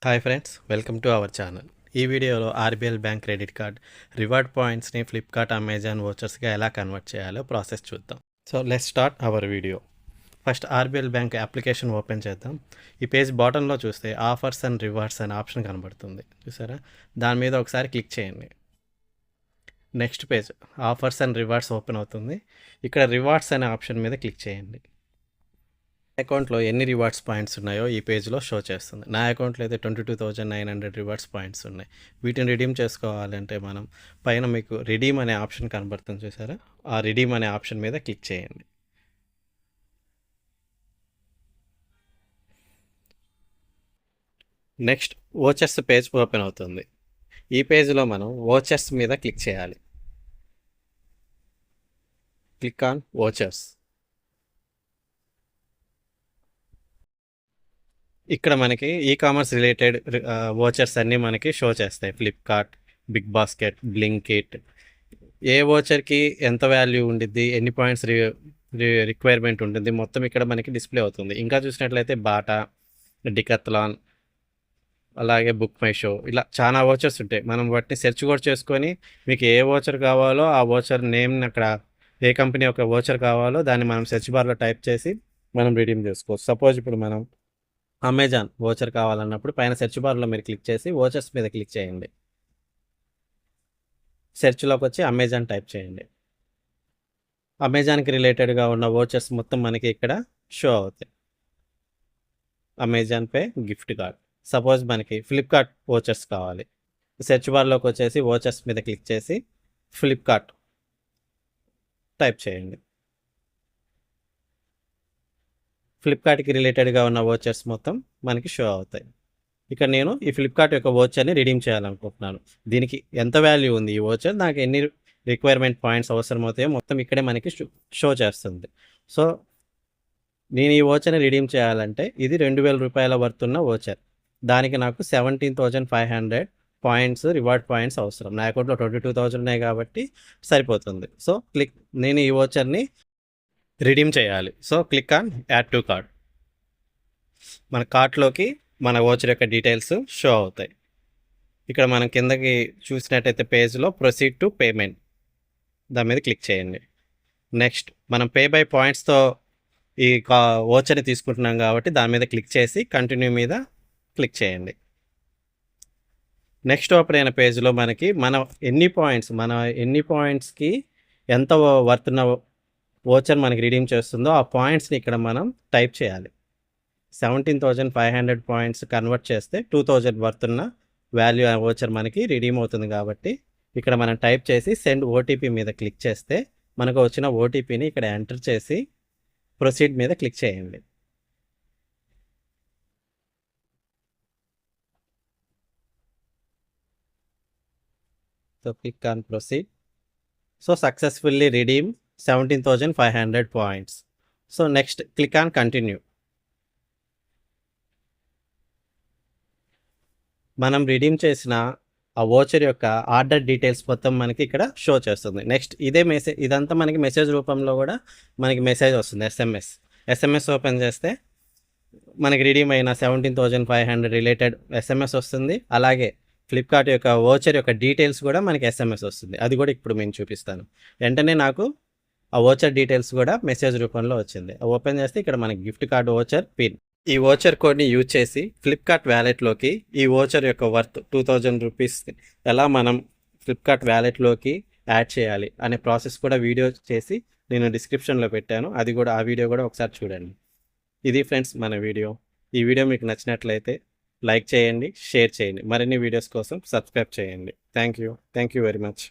Hi friends, welcome to our channel. ఈ వీడియోలో RBL bank credit card reward పాయింట్స్ని Flipkart, Amazon వోచర్స్గా ఎలా కన్వర్ట్ చేయాలో ప్రాసెస్ చూద్దాం. So let's start our video. First RBL bank application open చేద్దాం. ఈ పేజ్ బాటంలో చూస్తే ఆఫర్స్ అండ్ రివార్డ్స్ అనే ఆప్షన్ కనబడుతుంది, చూసారా? దాని మీద ఒకసారి క్లిక్ చేయండి. Next page offers and rewards open అవుతుంది. ఇక్కడ రివార్డ్స్ అనే ఆప్షన్ మీద క్లిక్ చేయండి. అకౌంట్లో ఎన్ని రివార్డ్స్ పాయింట్స్ ఉన్నాయో ఈ పేజ్లో షో చేస్తుంది. నా అకౌంట్లో అయితే 22,900 రివార్డ్స్ పాయింట్స్ ఉన్నాయి. వీటిని రిడీమ్ చేసుకోవాలంటే మనం పైన మీకు రిడీమ్ అనే ఆప్షన్ కనబడుతుంది, చూసారా? ఆ రిడీమ్ అనే ఆప్షన్ మీద క్లిక్ చేయండి. నెక్స్ట్ వోచర్స్ పేజ్ ఓపెన్ అవుతుంది. ఈ పేజ్లో మనం వోచర్స్ మీద క్లిక్ చేయాలి. Click on vouchers. ఇక్కడ మనకి ఈ కామర్స్ రిలేటెడ్ వోచర్స్ అన్నీ మనకి షో చేస్తాయి. Flipkart, big basket, Blinkit. ఏ వోచర్కి ఎంత వాల్యూ ఉండిద్ది, ఎన్ని పాయింట్స్ రిక్వైర్మెంట్ ఉంటుంది, మొత్తం ఇక్కడ మనకి డిస్ప్లే అవుతుంది. ఇంకా చూసినట్లయితే బాటా, డికత్లాన్, అలాగే బుక్ మై షో, ఇలా చాలా వోచర్స్ ఉంటాయి. మనం వాటిని సెర్చ్ కూడా చేసుకొని మీకు ఏ వోచర్ కావాలో ఆ వోచర్ నేమ్ని అక్కడ ఏ కంపెనీ ఒక వోచర్ కావాలో దాన్ని మనం సెర్చ్ బార్లో టైప్ చేసి మనం రిడీమ్ చేసుకోవచ్చు. సపోజ్ ఇప్పుడు మనం అమెజాన్ వోచర్ కావాలన్నప్పుడు పైన సెర్చ్ బార్లో మీరు క్లిక్ చేసి వోచర్స్ మీద క్లిక్ చేయండి. సెర్చ్లోకి వచ్చి అమెజాన్ టైప్ చేయండి. అమెజాన్కి రిలేటెడ్గా ఉన్న వోచర్స్ మొత్తం మనకి ఇక్కడ షో అవుతాయి. Amazon pay gift card. Suppose మనకి ఫ్లిప్కార్ట్ వోచర్స్ కావాలి. సెర్చ్ బార్లోకి వచ్చేసి వోచర్స్ మీద క్లిక్ చేసి ఫ్లిప్కార్ట్ టైప్ చేయండి. ఫ్లిప్కార్ట్కి రిలేటెడ్గా ఉన్న వోచర్స్ మొత్తం మనకి షో అవుతాయి. ఇక్కడ నేను ఈ ఫ్లిప్కార్ట్ యొక్క వోచర్ని రిడీమ్ చేయాలనుకుంటున్నాను. దీనికి ఎంత వాల్యూ ఉంది ఈ వోచర్, నాకు ఎన్ని రిక్వైర్మెంట్ పాయింట్స్ అవసరం అవుతాయో మొత్తం ఇక్కడే మనకి షో చేస్తుంది. సో నేను ఈ వోచర్ని రిడీమ్ చేయాలంటే ఇది 2,000 రూపాయల వర్తున్న వోచర్. దానికి నాకు 17,500 పాయింట్స్ రివార్డ్ పాయింట్స్ అవసరం. నా అకౌంట్లో 22,000 ఉన్నాయి కాబట్టి సరిపోతుంది. సో నేను ఈ వోచర్ని రిడీమ్ చేయాలి. So click on add to cart. మన కార్ట్లోకి మన వోచర్ యొక్క డీటెయిల్స్ షో అవుతాయి. ఇక్కడ మనం కిందకి చూసినట్టయితే పేజ్లో ప్రొసీడ్ టు పేమెంట్, దాని మీద క్లిక్ చేయండి. నెక్స్ట్ మనం పే బై పాయింట్స్తో ఈ వోచర్ని తీసుకుంటున్నాం కాబట్టి దాని మీద క్లిక్ చేసి కంటిన్యూ మీద క్లిక్ చేయండి. నెక్స్ట్ ఓపెన్ అయిన పేజ్లో మనకి మన ఎన్ని పాయింట్స్కి ఎంత వర్తున్న వోచర్ మనకి రిడీమ్ చేస్తుందో ఆ పాయింట్స్ని ఇక్కడ మనం టైప్ చేయాలి. 17,500 పాయింట్స్ కన్వర్ట్ చేస్తే 2,000 వర్తున్న వాల్యూ వోచర్ మనకి రిడీమ్ అవుతుంది. కాబట్టి ఇక్కడ మనం టైప్ చేసి సెండ్ ఓటీపీ మీద క్లిక్ చేస్తే మనకు వచ్చిన ఓటీపీని ఇక్కడ ఎంటర్ చేసి ప్రొసీడ్ మీద క్లిక్ చేయండి. So click on proceed. So successfully redeem 17,500 points. So next click on continue. మనం రిడీమ్ చేసిన ఆ వోచర్ యొక్క ఆర్డర్ డీటెయిల్స్ మొత్తం మనకి ఇక్కడ షో చేస్తుంది. నెక్స్ట్ ఇదంతా మనకి మెసేజ్ రూపంలో కూడా మనకి మెసేజ్ వస్తుంది. ఎస్ఎంఎస్ ఓపెన్ చేస్తే మనకి రిడీమ్ అయిన 17,500 రిలేటెడ్ ఎస్ఎంఎస్ వస్తుంది. అలాగే ఫ్లిప్కార్ట్ యొక్క వోచర్ యొక్క డీటెయిల్స్ కూడా మనకి ఎస్ఎంఎస్ వస్తుంది. అది కూడా ఇప్పుడు నేను చూపిస్తాను. వెంటనే నాకు ఆ వోచర్ డీటెయిల్స్ కూడా మెసేజ్ రూపంలో వచ్చింది. ఓపెన్ చేస్తే ఇక్కడ మనకి గిఫ్ట్ కార్డ్ వోచర్ పిన్. ఈ వోచర్ కోడ్ని యూజ్ చేసి ఫ్లిప్కార్ట్ వ్యాలెట్లోకి ఈ వోచర్ యొక్క వర్త్ 2,000 రూపీస్ ఎలా మనం ఫ్లిప్కార్ట్ వ్యాలెట్లోకి యాడ్ చేయాలి అనే ప్రాసెస్ కూడా వీడియో చేసి నేను డిస్క్రిప్షన్లో పెట్టాను. ఆ వీడియో కూడా ఒకసారి చూడండి. ఇది ఫ్రెండ్స్ మన వీడియో. ఈ వీడియో మీకు నచ్చినట్లయితే లైక్ చేయండి, షేర్ చేయండి. మరిన్ని వీడియోస్ కోసం సబ్స్క్రైబ్ చేయండి. Thank you very much.